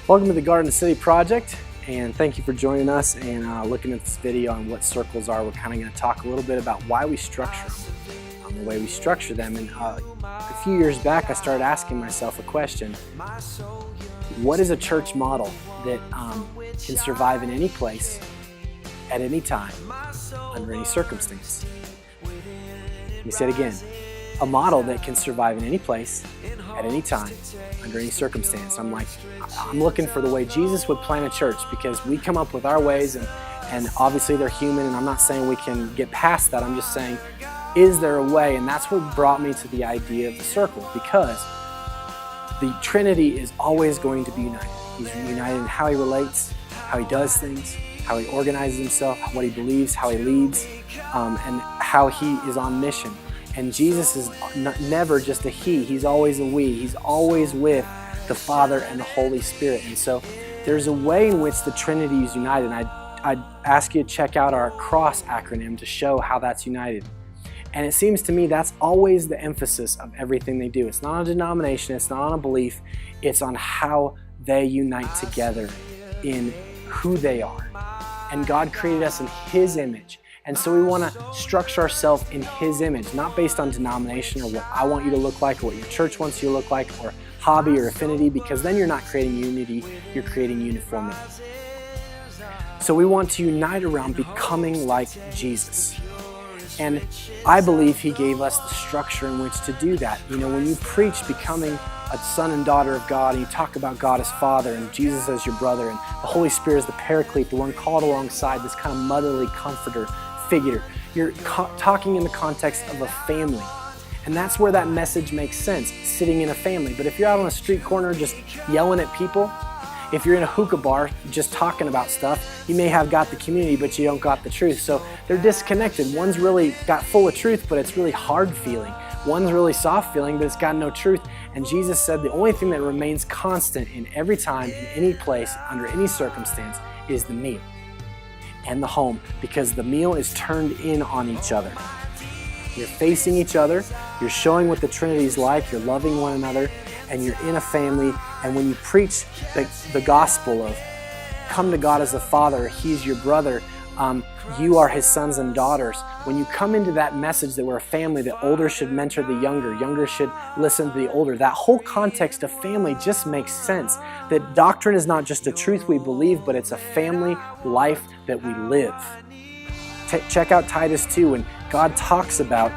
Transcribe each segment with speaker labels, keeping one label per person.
Speaker 1: Welcome to the Garden City Project, and thank you for joining us and looking at this video on what circles are. We're kind of going to talk a little bit about why we structure them, the way we structure them. And a few years back, I started asking myself a question: what is a church model that can survive in any place, at any time, under any circumstance? Let me say it again. A model that can survive in any place, at any time, under any circumstance. I'm looking for the way Jesus would plan a church, because we come up with our ways, and obviously they're human, and I'm not saying we can get past that. I'm just saying, is there a way? And that's what brought me to the idea of the circle, because the Trinity is always going to be united. He's united in how he relates, how he does things, how he organizes himself, what he believes, how he leads, and how he is on mission. And Jesus is never just a he, he's always a we. He's always with the Father and the Holy Spirit. And so there's a way in which the Trinity is united. And I'd ask you to check out our CROSS acronym to show how that's united. And it seems to me that's always the emphasis of everything they do. It's not on a denomination, it's not on a belief, it's on how they unite together in who they are. And God created us in His image. And so we want to structure ourselves in His image, not based on denomination or what I want you to look like or what your church wants you to look like or hobby or affinity, because then you're not creating unity, you're creating uniformity. So we want to unite around becoming like Jesus. And I believe He gave us the structure in which to do that. You know, when you preach becoming a son and daughter of God, and you talk about God as Father and Jesus as your brother, and the Holy Spirit as the paraclete, the one called alongside, this kind of motherly comforter figure. You're talking in the context of a family. And that's where that message makes sense, sitting in a family. But if you're out on a street corner just yelling at people, if you're in a hookah bar just talking about stuff, you may have got the community, but you don't got the truth. So they're disconnected. One's really got full of truth, but it's really hard feeling. One's really soft feeling, but it's got no truth. And Jesus said the only thing that remains constant in every time, in any place, under any circumstance, is the meal and the home, because the meal is turned in on each other. You're facing each other, you're showing what the Trinity is like, you're loving one another, and you're in a family. And when you preach the gospel of come to God as a father, He's your brother, you are His sons and daughters. When you come into that message that we're a family, the older should mentor the younger should listen to the older, that whole context of family just makes sense. That doctrine is not just a truth we believe, but it's a family life that we live. Check out Titus 2, when God talks about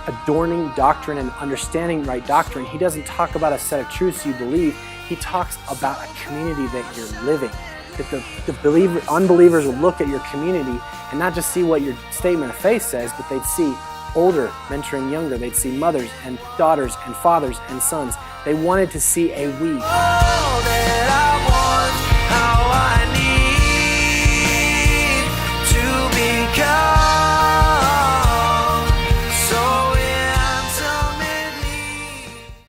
Speaker 1: adorning doctrine and understanding right doctrine. He doesn't talk about a set of truths you believe. He talks about a community that you're living. That the unbelievers will look at your community and not just see what your statement of faith says, but they'd see older mentoring younger. They'd see mothers and daughters and fathers and sons. They wanted to see a we.